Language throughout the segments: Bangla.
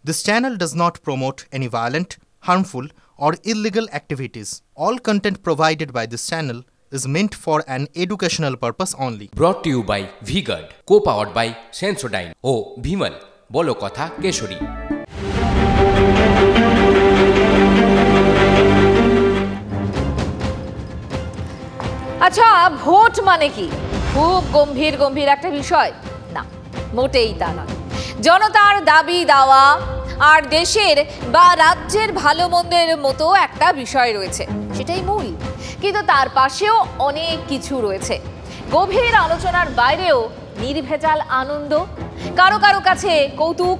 This channel does not promote any violent, harmful, or illegal activities. All content provided by this channel is meant for an educational purpose only. Brought to you by V-Guard, co-powered by Sensodyne O Bimal, বলো কথা কেশরী। আচ্ছা, ভোট মানে কি? খুব গম্ভীর গম্ভীর একটা বিষয় না, মোটেই তা নয়। জনতার দাবি দাওয়া আর দেশের বা রাজ্যের ভালো মন্দের মতো একটা বিষয় রয়েছে, সেটাই মূল। কিন্তু তার পাশেও অনেক কিছু রয়েছে, গভীর আলোচনার বাইরেও নির্ভেজাল আনন্দ, কারো কারো কাছে কৌতুক।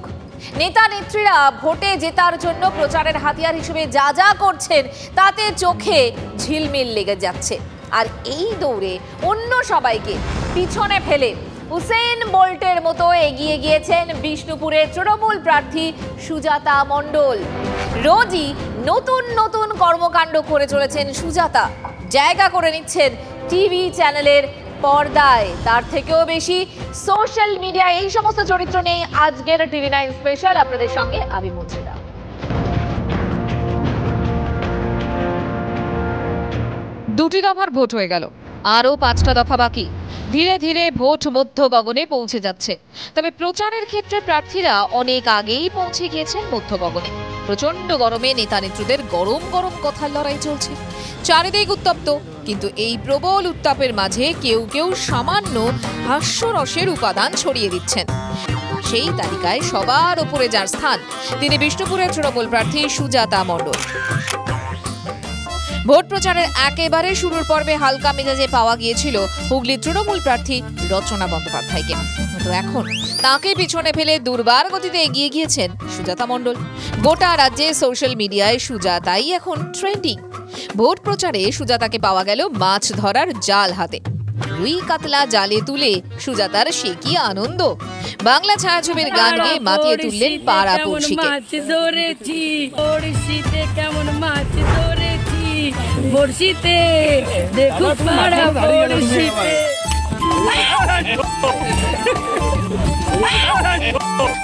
নেতা নেত্রীরা ভোটে জেতার জন্য প্রচারের হাতিয়ার হিসেবে যা যা করছেন তাতে চোখে ঝিলমিল লেগে যাচ্ছে। আর এই দৌড়ে অন্য সবাইকে পিছনে ফেলে উসেন বোল্টের মতো এগিয়ে গিয়েছেন বিষ্ণুপুরের তৃণমূল প্রার্থী সুজাতা মণ্ডল। রোজই নতুন নতুন কর্মকাণ্ড করে চলেছেন সুজাতা, জায়গা করে নিচ্ছেন টিভি চ্যানেলের পর্দায়, তার থেকেও বেশি সোশ্যাল মিডিয়া। এই সমস্ত চরিত্র নেই আজকের TV9 স্পেশাল, আপনাদের সঙ্গে আমি মঞ্জিরা। দুটি দফার ভোট হয়ে গেল, আরও 5টা দফা বাকি। ধীরে ধীরে ভোট মধ্য গগনে পৌঁছে যাচ্ছে। তবে প্রচারের ক্ষেত্রে প্রার্থীরা অনেক আগেই পৌঁছে গিয়েছেন মধ্য গগনে। প্রচন্ড গরমে নেতা নেত্রীদের গরম গরম কথার লড়াই চলছে, চারিদিক উত্তপ্ত। কিন্তু এই প্রবল উত্তাপের মাঝে কেউ কেউ সামান্য হাস্যরসের উপাদান ছড়িয়ে দিচ্ছেন। সেই তালিকায় সবার ওপরে যার স্থান, তিনি বিষ্ণুপুরের তৃণমূল প্রার্থী সুজাতা মণ্ডল। ভোট প্রচারের একেবারে শুরুর পর্বে হালকা মেজাজে পাওয়া গিয়েছিল হুগলির তৃণমূল প্রার্থী রচনা বন্দ্যোপাধ্যায়কে, কিন্তু এখন তাকে পিছনে ফেলে দুর্বার গতিতে এগিয়ে গিয়েছেন সুজাতা মণ্ডল। গোটা রাজ্যে সোশ্যাল মিডিয়ায় সুজাতাই এখন ট্রেন্ডিং। ভোট প্রচারে সুজাতাকে পাওয়া গেল মাছ ধরার জাল হাতে। রুই কাতলা জালে তুলে সুজাতার সে কি আনন্দ! বাংলা ছায়াছবির গান গেয়ে মাতিয়ে তুললেন পাড়া পড়শিকে।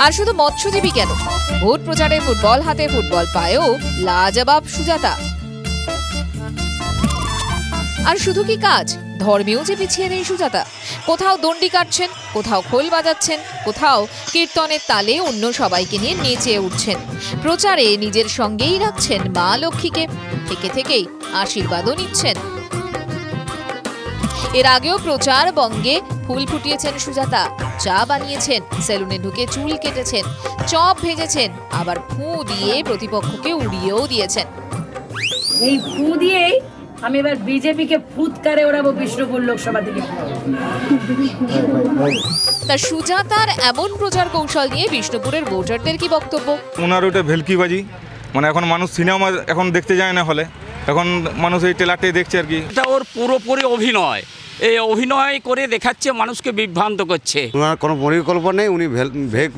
আর শুধু মৎস্যজীবী কেন, ভোট প্রচারে ফুটবল হাতে ফুটবল পায়েও লাজবাব সুজাতা। আর শুধু কি কাজ, ধর্মেও যে পিছিয়ে নেই সুজাতা। কোথাও দণ্ডি কাটছেন, কোথাও খোল বাজাচ্ছেন, কোথাও কীর্তনের তালে অন্য সবাইকে নিয়ে নেচে উঠছেন। প্রচারে নিজের সঙ্গেই রাখছেন মা লক্ষ্মীকে, থেকে থেকেই আশীর্বাদও নিচ্ছেন। এর আগেও প্রচার বঙ্গে ফুল ফুটিয়েছেন সুজাতা, চা বানিয়েছেন, সেলুনে ঢুকে চুল কেটেছেন, চপ ভেজেছেন, আবার ফু দিয়ে প্রতিপক্ষকে উড়িয়েও দিয়েছেন। এই ফু দিয়েই আমি এবার বিজেপিকে ফুৎকারে ওড়াবো বিষ্ণুপুর লোকসভা থেকে। তা সুজাতার এমন প্রচার কৌশল নিয়ে বিষ্ণুপুরের ভোটারদের কি বক্তব্য? ওনার ওটা ভেলকিবাজি, মানে এখন মানুষ সিনেমা এখন দেখতে যায় না হলে, এখন মানুষ এই ট্রেলারটাই দেখছে আর কি। এটা ওর পুরোপুরি অভিনয়, এই অভিনয় করে দেখাচ্ছে, মানুষকে বিভ্রান্ত করছে। ওনার কোনো পরিকল্পনা নেই, উনি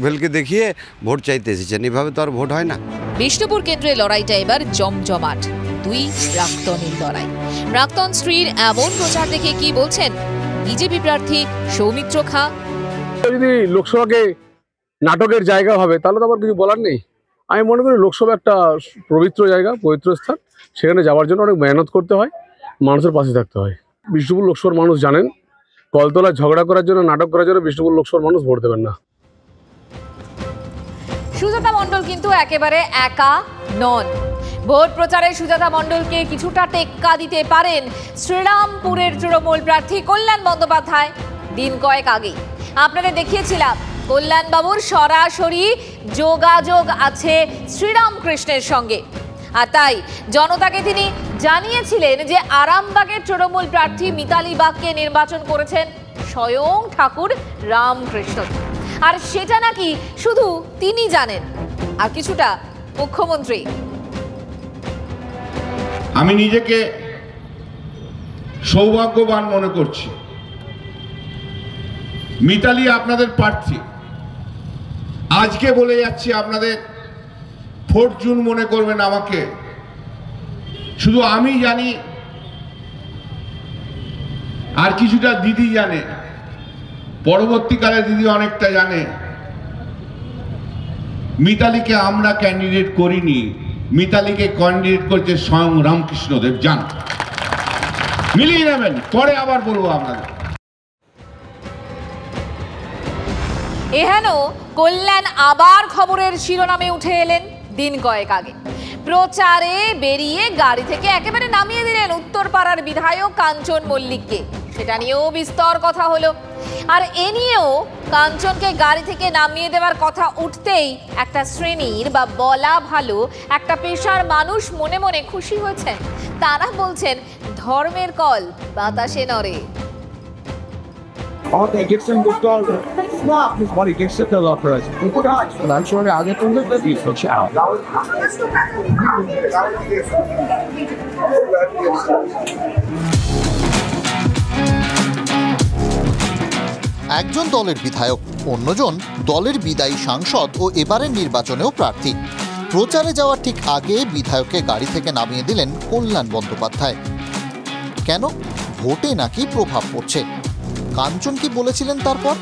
ভেলকে দেখিয়ে ভোট চাইতে এসেছেন, এভাবে তো আর ভোট হয় না। বিষ্ণুপুর কেন্দ্রের লড়াইটা এবার জমজমাট, দুই প্রাক্তনের লড়াই। প্রাক্তন স্ত্রীর এমন প্রচার দেখে কি বলছেন বিজেপি প্রার্থী সৌমিত্র খাঁ? যদি লোকসভাকে নাটকের জায়গা হবে তাহলে তো আমার কিছু বলার নেই। আমি মনে করি লোকসভা একটা পবিত্র জায়গা, পবিত্র স্থান, সেখানে যাওয়ার জন্য অনেক মেহনত করতে হয়, মানুষের পাশে থাকতে হয়। বিষ্ণুপুর লোকসভার মানুষ জানেন, কলতলায় ঝগড়া করার জন্য, নাটক করার জন্য বিষ্ণুপুর লোকসভার মানুষ ভোট দেবেন না। সুজাতা মণ্ডল কিন্তু একেবারে একা নন। ভোট প্রচারে সুজাতা মণ্ডলকে কিছুটা টেক্কা দিতে পারেন শ্রীরামপুরের তৃণমূল প্রার্থী কল্যাণ বন্দ্যোপাধ্যায়। দিন কয়েক আগেই আপনাদের দেখিয়েছিলাম কল্যাণবাবুর সরাসরি যোগাযোগ আছে শ্রীরামকৃষ্ণের সঙ্গে, আর তাই জনতাকে তিনি জানিয়েছিলেন যে আরামবাগের তৃণমূল প্রার্থী মিতালি বাগকে নির্বাচন করেছেন স্বয়ং ঠাকুর রামকৃষ্ণ। আর সেটা নাকি শুধু তিনি জানেন, আর কিছুটা মুখ্যমন্ত্রী। আমি নিজেকে সৌভাগ্যবান মনে করছি। মিতালি আপনাদের প্রার্থী, আজকে বলে যাচ্ছি আপনাদের 4 জুন মনে করবেন আমাকে। শুধু আমি জানি, আর কিছুটা দিদি জানে, পরবর্তীকালে দিদি অনেকটা জানে। মিতালিকে আমরা ক্যান্ডিডেট করিনি, মিতালিকে ক্যান্ডিডেট করেছে স্বয়ং রামকৃষ্ণদেব। যান মিলিয়ে নেবেন, পরে আবার বলবো আপনাদের। এহেন কল্যাণ আবার খবরের শিরোনামে উঠে এলেন দিন কয়েক আগে। প্রচারে বেরিয়ে গাড়ি থেকে একেবারে নামিয়ে দিলেন উত্তরপাড়ার বিধায়ক কাঞ্চন মল্লিককে। সেটা নিয়েও বিস্তর কথা হলো। আর এ নিয়েও কাঞ্চনকে গাড়ি থেকে নামিয়ে দেওয়ার কথা উঠতেই একটা শ্রেণীর বা বলা ভালো একটা পেশার মানুষ মনে মনে খুশি হয়েছেন। তারা বলছেন ধর্মের কল বাতাসে নড়ে। একজন দলের বিধায়ক, অন্যজন দলের বিদায়ী সাংসদ ও এবারের নির্বাচনেও প্রার্থী। প্রচারে যাওয়ার ঠিক আগে বিধায়ককে গাড়ি থেকে নামিয়ে দিলেন কল্যাণ বন্দ্যোপাধ্যায়। কেন? ভোটে নাকি প্রভাব পড়ছে। কাঞ্চন কি বলেছিলেন তারপর?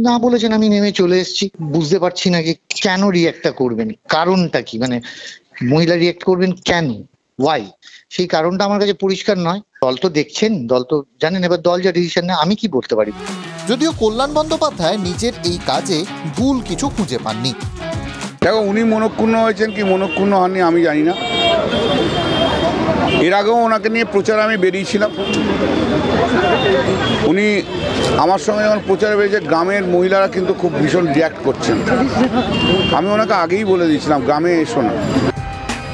না বলেছেন, আমি নেমে চলে এসেছি। বুঝতে পারছি না যে কেন রিয়াক্টটা করবেন, কারণটা কি, মানে মহিলা রিয়াক্ট করবেন কেন, ওয়াই, সেই কারণটা আমার কাছে পরিষ্কার নয়। দল তো দেখছেন, দল তো জানেন, এবার দল যা ডিসিশন নেয় আমি কি বলতে পারি। যদিও কল্যাণ বন্দ্যোপাধ্যায় নিজের এই কাজে ভুল কিছু খুঁজে পাননি। দেখো, উনি মনক্ষুণ্ণ হয়েছেন কি মনক্ষুণ্ণ হননি আমি জানি না। এর আগেও ওনাকে নিয়ে প্রচারে আমি বেরিয়েছিলাম। উনি আমার সঙ্গে যখন প্রচারে বেরিয়েছে, গ্রামের মহিলারা কিন্তু খুব ভীষণ রিয়াক্ট করছেন। আমি ওনাকে আগেই বলে দিয়েছিলাম গ্রামে এসো না।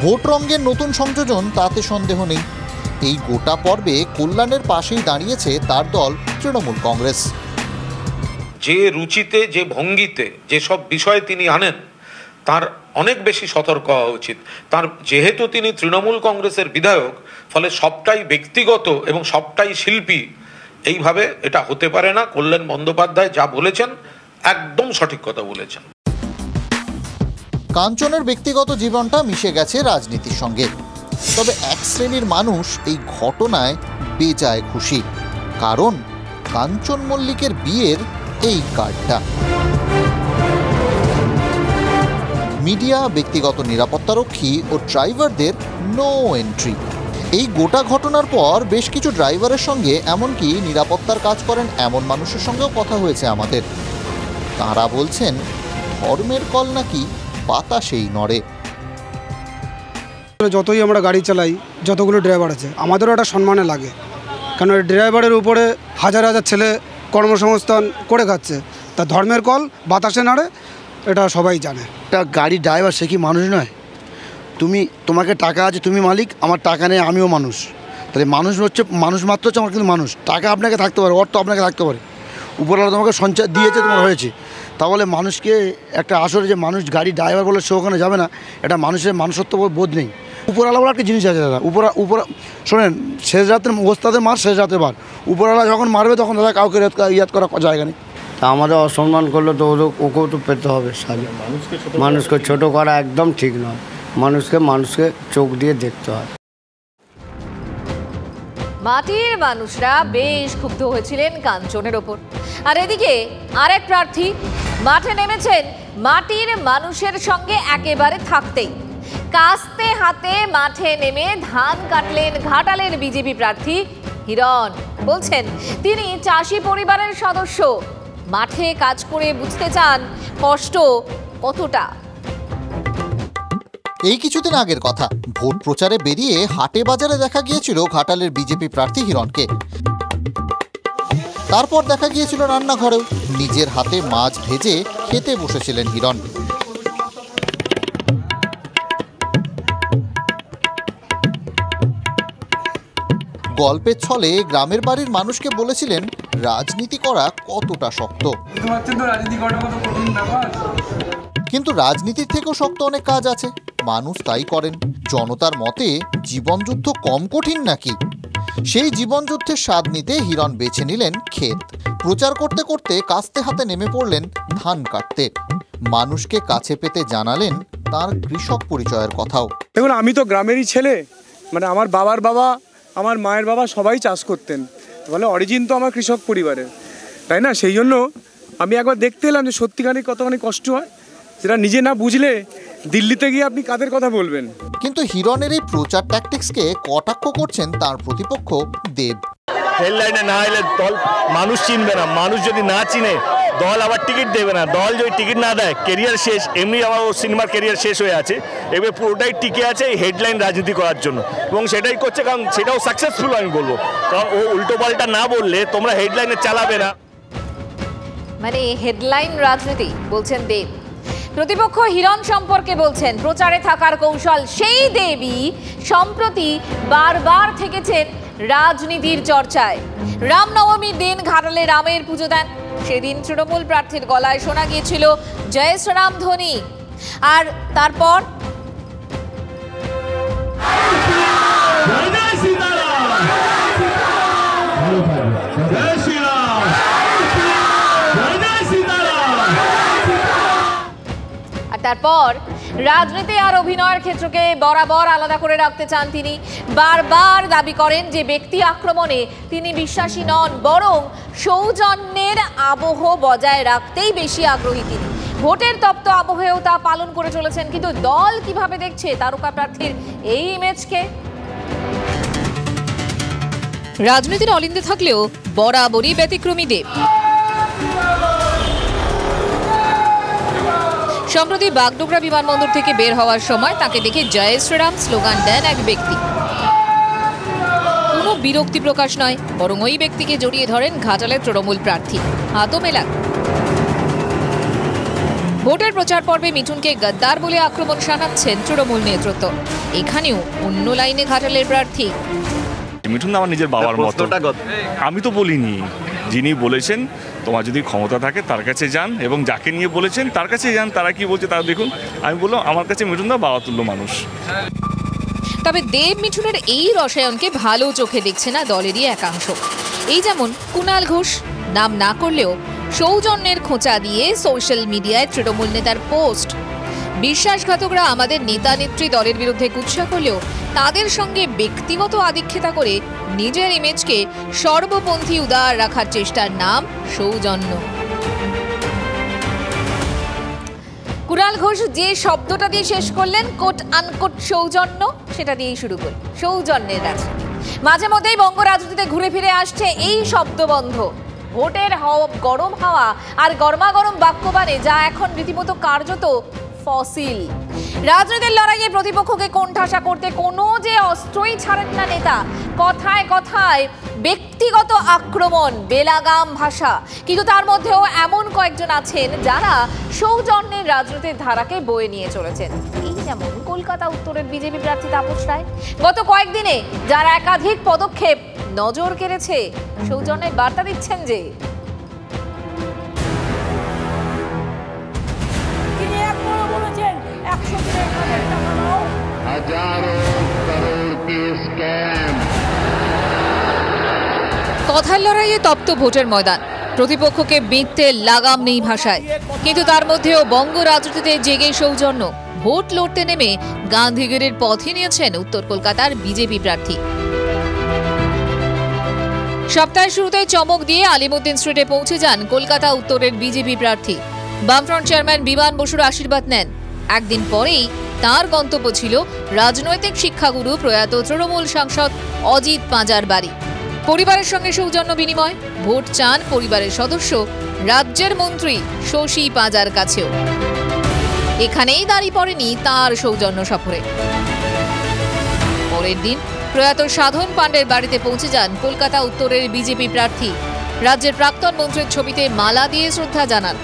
ভোট রঙ্গের নতুন সংযোজন, তাতে সন্দেহ নেই। এই গোটা পর্বে কল্যাণের পাশেই দাঁড়িয়েছে তার দল তৃণমূল কংগ্রেস। যে রুচিতে, যে ভঙ্গিতে যেসব বিষয় তিনি আনেন, তার অনেক বেশি সতর্ক হওয়া উচিত। তার যেহেতু তিনি তৃণমূল কংগ্রেসের বিধায়ক, ফলে সবটাই ব্যক্তিগত এবং সবটাই শিল্পী, এইভাবে এটা হতে পারে না। কল্যাণ বন্দ্যোপাধ্যায় যা বলেছেন একদম সঠিক কথা বলেছেন। কাঞ্চনের ব্যক্তিগত জীবনটা মিশে গেছে রাজনীতির সঙ্গে। তবে এক শ্রেণীর মানুষ এই ঘটনায় বেজায় খুশি, কারণ কাঞ্চন মল্লিকের বিয়ের এই কার্ডটা। মিডিয়া, ব্যক্তিগত নিরাপত্তারক্ষী ও ড্রাইভারদের নো এন্ট্রি। এই গোটা ঘটনার পর বেশ কিছু ড্রাইভারের সঙ্গে, এমনকি নিরাপত্তার কাজ করেন এমন মানুষের সঙ্গেও কথা হয়েছে আমাদের। তাঁরা বলছেন ধর্মের কল নাকি বাতাসেই নড়ে। যতই আমরা গাড়ি চালাই, যতগুলো ড্রাইভার আছে, আমাদেরও একটা সম্মানে লাগে। কারণ ড্রাইভারের উপরে হাজার হাজার ছেলে কর্মসংস্থান করে খাচ্ছে। তা ধর্মের কল বাতাসে নাড়ে, এটা সবাই জানে। একটা গাড়ি ড্রাইভার সে কি মানুষ নয়? তোমাকে টাকা আছে, তুমি মালিক, আমার টাকা নেই, আমিও মানুষ। তাহলে মানুষ হচ্ছে, মানুষ মাত্র হচ্ছে আমার, কিন্তু মানুষ। টাকা আপনাকে থাকতে পারে, অর্থ আপনাকে থাকতে পারে, উপরওয়ালা তোমাকে সঞ্চয় দিয়েছে, তোমার হয়েছে। তাহলে মানুষকে একটা আসলে যে মানুষ গাড়ি ড্রাইভার বলে সে ওখানে যাবে না, এটা মানুষের মানুষত্ব বোধ নেই। উপরওয়ালা বলে একটা জিনিস আছে দাদা, উপর শোনেন, শেষ রাতের ওস্তাদের মার শেষ রাতে বার। উপরওয়ালা যখন মারবে তখন দাদা কাউকে ইয়াদ করা জায়গা নেই। তা আমাদের অসম্মান করলে তো ওকেও তো পেতে হবে সাজা। মানুষকে ছোট করা একদম ঠিক নয়। মানুষকে চোখ দিয়ে দেখতে হয়। মাটির মানুষরা বেশ ক্ষুব্ধ হয়েছিলেন কাঞ্চনের ওপর। আর এদিকে আরেক প্রার্থী মাঠে নেমেছেন মাটির মানুষের সঙ্গে একেবারে থাকতেই। কাস্তে হাতে মাঠে নেমে ধান কাটলেন ঘাটালের বিজেপি প্রার্থী হিরণ। বলছেন তিনি চাষি পরিবারের সদস্য, মাঠে কাজ করে বুঝতে চান কষ্ট কতটা। এই কিছুদিন আগের কথা, ভোট প্রচারে বেরিয়ে হাটে বাজারে দেখা গিয়েছিল ঘাটালের বিজেপি প্রার্থী হিরণকে। তারপর দেখা গিয়েছিল রান্নাঘরেও নিজের হাতে মাছ ভেজে খেতে বসেছিলেন হিরণ। গল্পের ছলে গ্রামের বাড়ির মানুষকে বলেছিলেন রাজনীতি করা কতটা শক্ত। কিন্তু রাজনীতির থেকেও শক্ত অনেক কাজ আছে, মানুষ তাই করেন। জনতার মতে জীবনযুদ্ধ কম কঠিন নাকি? সেই জীবনযুদ্ধের স্বাদ নিতে হিরণ বেছে নিলেন ক্ষেত। প্রচার করতে করতে কাস্তে হাতে নেমে পড়লেন ধান কাটতে। মানুষকে কাছে পেতে জানালেন তার কৃষক পরিচয়ের কথাও। দেখুন, আমি তো গ্রামেরই ছেলে, মানে আমার বাবার বাবা, আমার মায়ের বাবা সবাই চাষ করতেন, বলে অরিজিন তো আমার কৃষক পরিবারের, তাই না? সেই জন্য আমি একবার দেখতে এলাম যে সত্যিকারই কতখানি কষ্ট হয়। সেটা নিজে না বুঝলে দিল্লিতে গিয়ে আপনি কাদের কথা বলবেন? কিন্তু হিরণের এই প্রচার ট্যাকটিক্সকে কটাক্ষ করছেন তার প্রতিপক্ষ দেব। হেডলাইনে না এলে দল মানুষ চিনবে না, মানুষ যদি না চিনে দল আবার টিকিট দেবে না, দল যদি টিকিট না দেয় কেরিয়ার শেষ। এমনি আমার ওর সিনেমার কেরিয়ার শেষ হয়ে আছে, এবার পুরোটাই টিকে আছে এই হেডলাইন রাজনীতি করার জন্য, এবং সেটাই করছে, কারণ সেটাও সাকসেসফুল আমি বলবো, কারণ ও উল্টো পাল্টা না বললে তোমরা হেডলাইনে চালাবে না। মানে হেডলাইন রাজনীতি বলছেন দেব। প্রতিপক্ষ হিরণ সম্পর্কে বলছেন প্রচারে থাকার কৌশল সেই দেবী সম্প্রতি বারবার থেকেছেন রাজনীতির চর্চায়। রামনবমীর দিন ঘাটালে রামের পুজো দেন, সেদিন তৃণমূল প্রার্থীর গলায় শোনা গিয়েছিল জয় শ্রীরাম ধ্বনি, আর তারপর রাজনীতি আর অভিনয়ের ক্ষেত্রকে বরাবর আলাদা করে রাখতে চান তিনি। বারবার দাবি করেন যে ব্যক্তি আক্রমণে তিনি বিশ্বাসী নন, বরং সৌজন্যের আবহ বজায় রাখতেই বেশি আগ্রহী তিনি। ভোটের তপ্ত আবহেও তা পালন করে চলেছেন। কিন্তু দল কিভাবে দেখছে তারকা প্রার্থীর এই ইমেজকে? রাজনীতির অলিন্দে থাকলেও বরাবরই ব্যতিক্রমী দেব। সম্প্রতি বাগডোগরা বিমানবন্দর থেকে বের হওয়ার সময় তাকে দেখে জয় শ্রীরাম স্লোগান দেন এক ব্যক্তি। কোনো বিরক্তি প্রকাশ নয়, বরং ওই ব্যক্তিকে জড়িয়ে ধরেন ঘাটালের তৃণমূল প্রার্থী, হাতও মেলান। ভোটের প্রচার পর্বে মিঠুনকে গদ্দার বলে আক্রমণ শানাচ্ছেন তৃণমূল নেতৃত্ব। এখানেও অন্য লাইনে ঘাটালের প্রার্থী। মিঠুন আমার নিজের বাবার মতো, আমি তো বলিনি, যিনি বলেছেন তোমার যদি ক্ষমতা থাকে তার কাছে যান, এবং যাকে নিয়ে বলেছেন তার কাছে যান, তারা কি বলছে তারা দেখুন। আমি বললাম আমার কাছে মিঠুন দা বাবা তুল্য মানুষ। তবে দেব মিঠুনের এই রসায়নকে ভালো চোখে দেখছে না দলেরই একাংশ। এই যেমন কুণাল ঘোষ, নাম না করলেও সৌজন্যের খোঁচা দিয়ে সোশ্যাল মিডিয়ায় তৃণমূল নেতার পোস্ট। বিশ্বাসঘাতকরা আমাদের নেতা নেত্রী দলের বিরুদ্ধে কুৎসা করলেও তাদের সঙ্গে ব্যক্তিগত আদিক্ষেতা করে নিজের ইমেজকে সর্বপন্থী উদার রাখার চেষ্টার নাম সৌজন্য। কুণাল ঘোষ যে শব্দটা দিয়ে শেষ করলেন কোট আনকোট সৌজন্য, সেটা দিয়েই শুরু করি। সৌজন্যের রাজনীতি মাঝে মধ্যেই বঙ্গ রাজনীতিতে ঘুরে ফিরে আসছে এই শব্দবন্ধ। ভোটের গরম হাওয়া আর গরমাগরম বাক্যবাণে যা এখন রীতিমতো কার্যত ফসিল। রাজনীতির লড়াইয়ে প্রতিপক্ষকে কোণঠাসা করতে কোনো যে অস্ত্রই ছাড়েন না নেতা। কথায় কথায় ব্যক্তিগত আক্রমণ, বেলাগাম ভাষা। কিন্তু তার মধ্যেও এমন কয়েকজন আছেন যারা সৌজন্যের রাজনীতির ধারাকে বয়ে নিয়ে চলেছেন। এই যেমন কলকাতা উত্তরের বিজেপি প্রার্থী তাপস রায়। গত কয়েকদিনে যারা একাধিক পদক্ষেপ নজর কেড়েছে, সৌজন্যের বার্তা দিচ্ছেন যে কথার লড়াইয়ে তপ্ত ভোটের ময়দান। প্রতিপক্ষকে বিঁধতে লাগাম নেই ভাষায়, কিন্তু তার মধ্যেও বঙ্গ রাজনীতিতে জেগে সৌজন্য। ভোট লড়তে নেমে গান্ধীগিরির পথে নিয়েছেন উত্তর কলকাতার বিজেপি প্রার্থী। সপ্তাহের শুরুতে চমক দিয়ে আলিমুদ্দিন স্ট্রিটে পৌঁছে যান কলকাতা উত্তরের বিজেপি প্রার্থী। বামফ্রন্ট চেয়ারম্যান বিমান বসুর আশীর্বাদ নেন। একদিন পরেই তার গন্তব্য ছিল রাজনৈতিক শিক্ষাগুরু প্রয়াত তৃণমূল সাংসদ অজিত পাঁজার বাড়ি। পরিবারের সঙ্গে সৌজন্য বিনিময়। ভোট চান পরিবারের সদস্য রাজ্যের মন্ত্রী শশী পাঁজার কাছেও। এখানেই দাঁড়িয়ে পড়েনি তার সৌজন্য সফরে। পরের দিন প্রয়াত সাধন পাণ্ডের বাড়িতে পৌঁছে যান কলকাতা উত্তরের বিজেপি প্রার্থী। রাজ্যের প্রাক্তন মন্ত্রীর ছবিতে মালা দিয়ে শ্রদ্ধা জানান।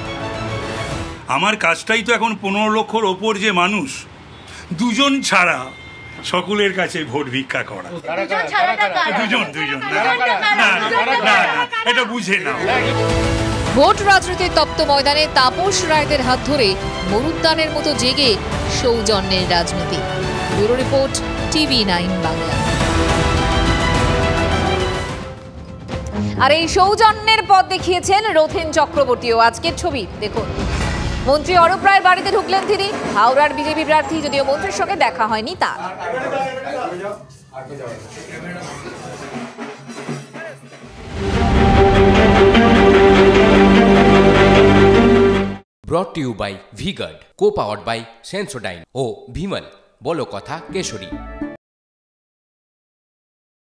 আমার কাজটাই তো এখন 15 লক্ষর ওপর যে মানুষ, দুজন ছাড়া সকলের কাছে ভোট ভিক্ষা করা। দুজন না, এটা বুঝে না। ভোট রাজনীতির তপ্ত ময়দানে তাপস রায়দের হাত ধরে মরুদ্যানের মতো জেগে সৌজন্যের রাজনীতি। Bureau report, TV9 Bangla. আর এই সৌজন্যের পথ দেখিয়েছেন রথেন চক্রবর্তীও। আজকের ছবি দেখুন। মন্ত্রী অরূপ রায়ের বাড়িতে ঢুকলেন তিনি। হাওড়ার বিজেপি প্রার্থী, যদিও মন্ত্রীর সঙ্গে দেখা হয়নি তার। Brought to you by V-Guard, co powered by Sensodyne ও ভিমল, বলো কথা কেশরী।